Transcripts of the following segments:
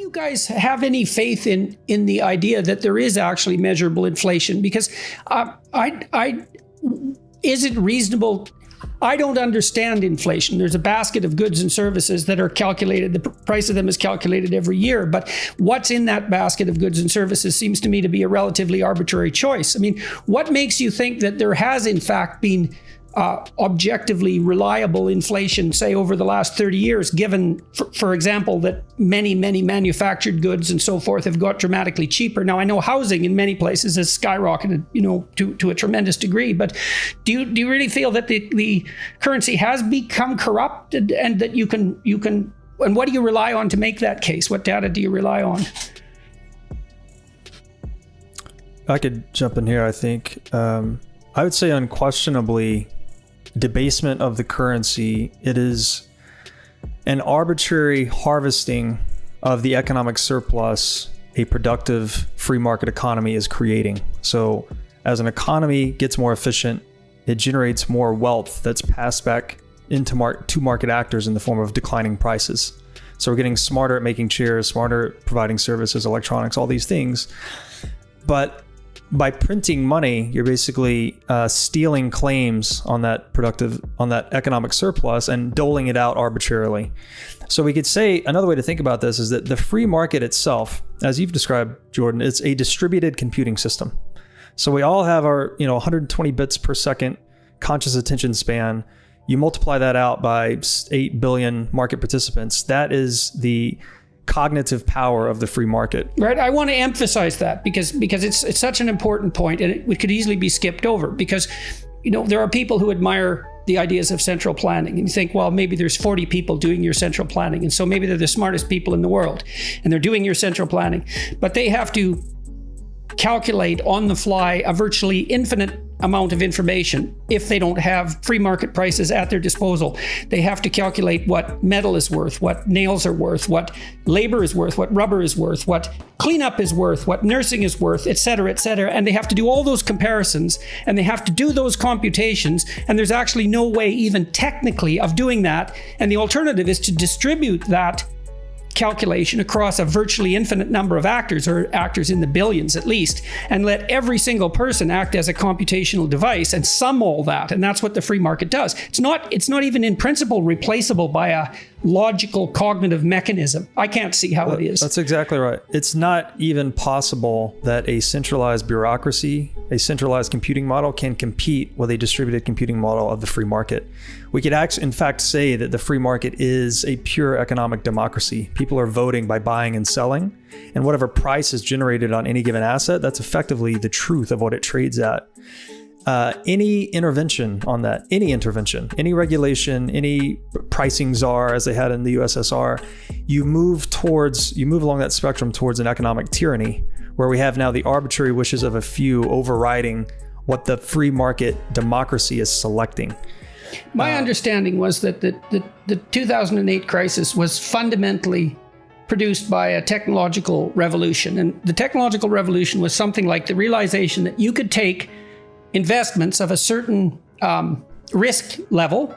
you guys have any faith in the idea that there is actually measurable inflation? Because is it reasonable? I don't understand inflation. There's a basket of goods and services that are calculated. The price of them is calculated every year. But what's in that basket of goods and services seems to me to be a relatively arbitrary choice. I mean, what makes you think that there has, in fact, been objectively reliable inflation, say, over the last 30 years, given, for example, that many manufactured goods and so forth have got dramatically cheaper? Now, I know housing in many places has skyrocketed, to a tremendous degree, but do you really feel that the currency has become corrupted, and that you can, and what do you rely on to make that case? What data do you rely on? I could jump in here, I think. I would say unquestionably, debasement of the currency, it is an arbitrary harvesting of the economic surplus a productive free market economy is creating. So as an economy gets more efficient, it generates more wealth that's passed back into to market actors in the form of declining prices. So we're getting smarter at making chairs, smarter at providing services, electronics, all these things. But by printing money, you're basically stealing claims on that economic surplus and doling it out arbitrarily. So we could say another way to think about this is that the free market itself, as you've described, Jordan, it's a distributed computing system. So we all have our 120 bits per second conscious attention span. You multiply that out by 8 billion market participants. That is the cognitive power of the free market. Right. I want to emphasize that because it's such an important point, and it could easily be skipped over, because there are people who admire the ideas of central planning, and you think, well, maybe there's 40 people doing your central planning, and so maybe they're the smartest people in the world and they're doing your central planning, but they have to calculate on the fly a virtually infinite amount of information if they don't have free market prices at their disposal. They have to calculate what metal is worth, what nails are worth, what labor is worth, what rubber is worth, what cleanup is worth, what nursing is worth, et cetera, and they have to do all those comparisons, and they have to do those computations, and there's actually no way even technically of doing that, and the alternative is to distribute that calculation across a virtually infinite number of actors, or actors in the billions at least, and let every single person act as a computational device and sum all that. And that's what the free market does. It's not even in principle replaceable by a logical cognitive mechanism. I can't see how it is. That's exactly right. It's not even possible that a centralized bureaucracy, a centralized computing model can compete with a distributed computing model of the free market. We could actually, in fact, say that the free market is a pure economic democracy. People are voting by buying and selling, and whatever price is generated on any given asset, that's effectively the truth of what it trades at. Any intervention on that, any regulation, any pricing czar, as they had in the USSR, you move along that spectrum towards an economic tyranny, where we have now the arbitrary wishes of a few overriding what the free market democracy is selecting. My understanding was that the 2008 crisis was fundamentally produced by a technological revolution. And the technological revolution was something like the realization that you could take investments of a certain risk level,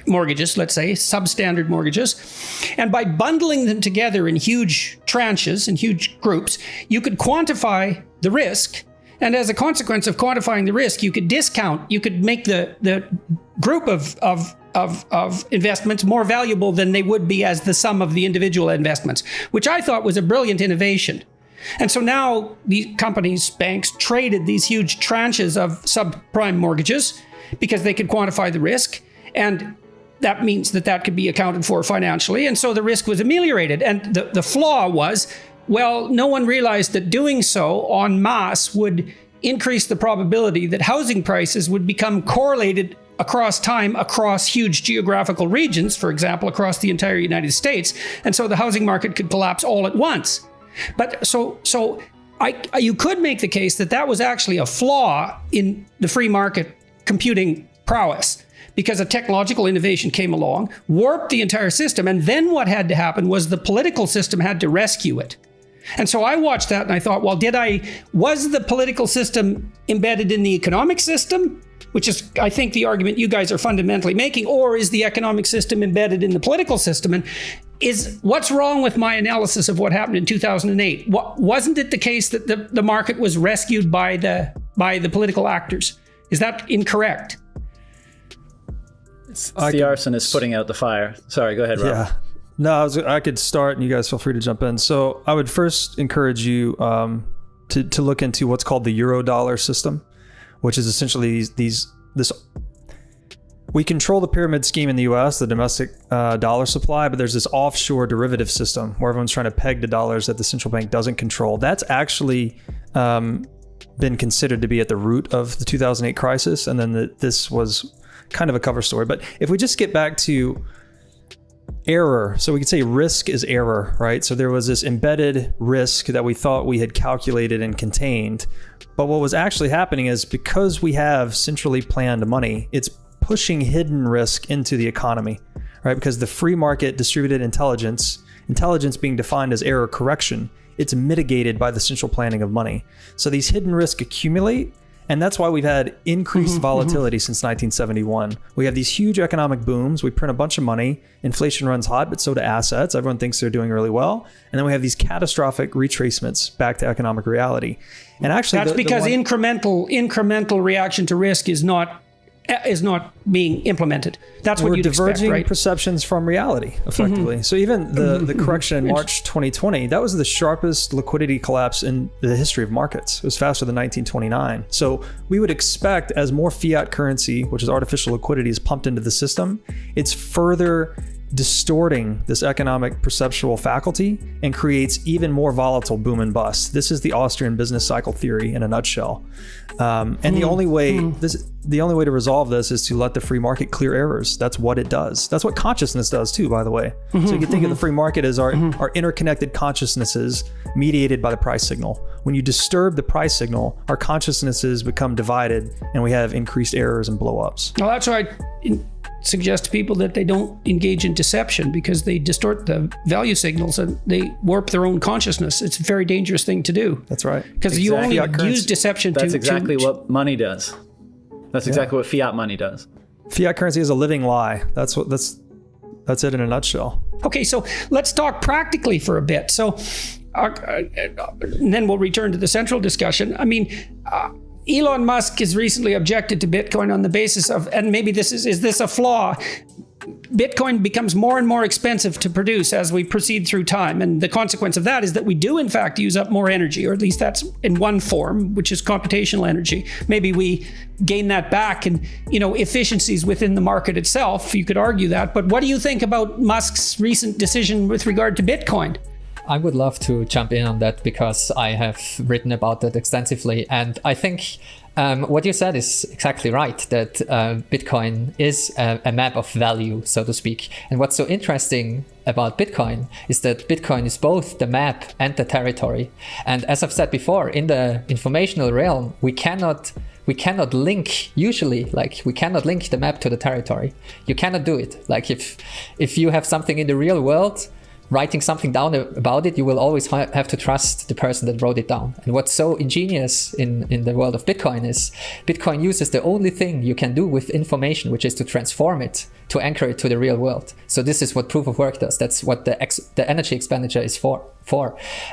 mortgages, let's say, substandard mortgages, and by bundling them together in huge tranches, in huge groups, you could quantify the risk. And as a consequence of quantifying the risk, you could make the group of investments more valuable than they would be as the sum of the individual investments, which I thought was a brilliant innovation. And so now these companies, banks, traded these huge tranches of subprime mortgages because they could quantify the risk. And that means that could be accounted for financially. And so the risk was ameliorated. And the flaw was, well, no one realized that doing so en masse would increase the probability that housing prices would become correlated across time, across huge geographical regions, for example, across the entire United States. And so the housing market could collapse all at once. But you could make the case that was actually a flaw in the free market computing prowess, because a technological innovation came along, warped the entire system, and then what had to happen was the political system had to rescue it. And so I watched that and I thought, well, was the political system embedded in the economic system? which is, I think, the argument you guys are fundamentally making, or is the economic system embedded in the political system? And what's wrong with my analysis of what happened in 2008? Wasn't it the case that the market was rescued by the political actors? Is that incorrect? It's the arsonist putting out the fire. Sorry, go ahead, Rob. Yeah. No, I could start, and you guys feel free to jump in. So I would first encourage you to look into what's called the Eurodollar system, which is essentially this. We control the pyramid scheme in the U.S., the domestic dollar supply, but there's this offshore derivative system where everyone's trying to peg the dollars that the central bank doesn't control. That's actually been considered to be at the root of the 2008 crisis, and then this was kind of a cover story. But if we just get back to error, so we could say risk is error, right? So there was this embedded risk that we thought we had calculated and contained, but what was actually happening is because we have centrally planned money, it's pushing hidden risk into the economy, right? Because the free market distributed intelligence being defined as error correction, it's mitigated by the central planning of money. So these hidden risks accumulate, and that's why we've had increased volatility since 1971. We have these huge economic booms. We print a bunch of money. Inflation runs hot, but so do assets. Everyone thinks they're doing really well. And then we have these catastrophic retracements back to economic reality. And actually, that's because incremental reaction to risk is not being implemented. That's what you'd expect, right? We're diverging perceptions from reality, effectively. So even the correction in March 2020, that was the sharpest liquidity collapse in the history of markets. It was faster than 1929. So we would expect, as more fiat currency, which is artificial liquidity, is pumped into the system, it's further distorting this economic perceptual faculty and creates even more volatile boom and bust. This is the Austrian business cycle theory in a nutshell. And the only way to resolve this is to let the free market clear errors. That's what it does. That's what consciousness does too, by the way. So you can think of the free market as our interconnected consciousnesses mediated by the price signal. When you disturb the price signal, our consciousnesses become divided and we have increased errors and blow-ups. Well, that's why I suggest to people that they don't engage in deception, because they distort the value signals and they warp their own consciousness. It's a very dangerous thing to do. That's right. Because you only use deception That's exactly what money does. That's exactly what fiat money does. Fiat currency is a living lie. That's it in a nutshell. Okay, so let's talk practically for a bit. So, and then we'll return to the central discussion. I mean, Elon Musk has recently objected to Bitcoin on the basis of, and maybe is this a flaw? Bitcoin becomes more and more expensive to produce as we proceed through time. And the consequence of that is that we do, in fact, use up more energy, or at least that's in one form, which is computational energy. Maybe we gain that back and, efficiencies within the market itself. You could argue that. But what do you think about Musk's recent decision with regard to Bitcoin? I would love to jump in on that because I have written about that extensively. And I think what you said is exactly right, that Bitcoin is a map of value, so to speak. And what's so interesting about Bitcoin is that Bitcoin is both the map and the territory. And as I've said before, in the informational realm, we cannot link, usually, we cannot link the map to the territory. You cannot do it. Like if you have something in the real world, writing something down about it, you will always have to trust the person that wrote it down. And what's so ingenious in the world of Bitcoin is Bitcoin uses the only thing you can do with information, which is to transform it, to anchor it to the real world. So this is what proof of work does. That's what the energy expenditure is for.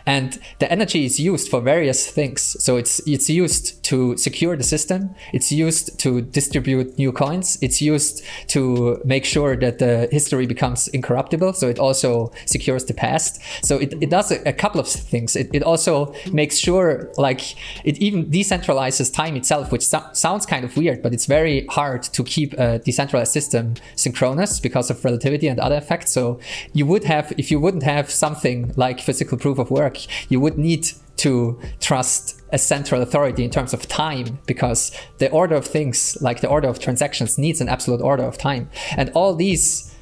And the energy is used for various things. So it's used to secure the system. It's used to distribute new coins. It's used to make sure that the history becomes incorruptible. So it also secures the past. So it does a couple of things. It also makes sure, it even decentralizes time itself, which sounds kind of weird, but it's very hard to keep a decentralized system synchronous because of relativity and other effects. So if you wouldn't have something like physical proof of work, you would need to trust a central authority in terms of time, because the order of things, like the order of transactions, needs an absolute order of time. And all these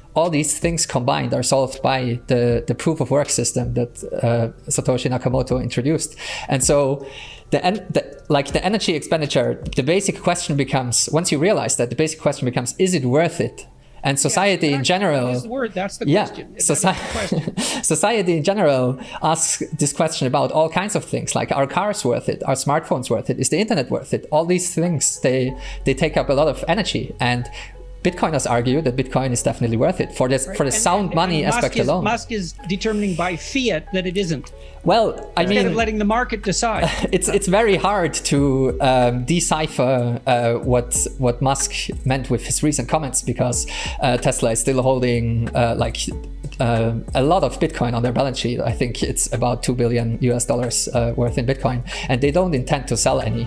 things combined are solved by the proof of work system that Satoshi Nakamoto introduced. And so the energy expenditure, the basic question becomes, once you realize that, the basic question becomes, is it worth it? And society in general, Use the word. That's the yeah, question. That's the question. society in general asks this question about all kinds of things, like, are cars worth it? Are smartphones worth it? Is the internet worth it? All these things, they take up a lot of energy, and Bitcoiners argue that Bitcoin is definitely worth it for this, for the sound money aspect alone. Musk is determining by fiat that it isn't. Well, I Instead of mean, letting the market decide. it's very hard to decipher what Musk meant with his recent comments, because Tesla is still holding a lot of Bitcoin on their balance sheet. I think it's about $2 billion worth in Bitcoin, and they don't intend to sell any.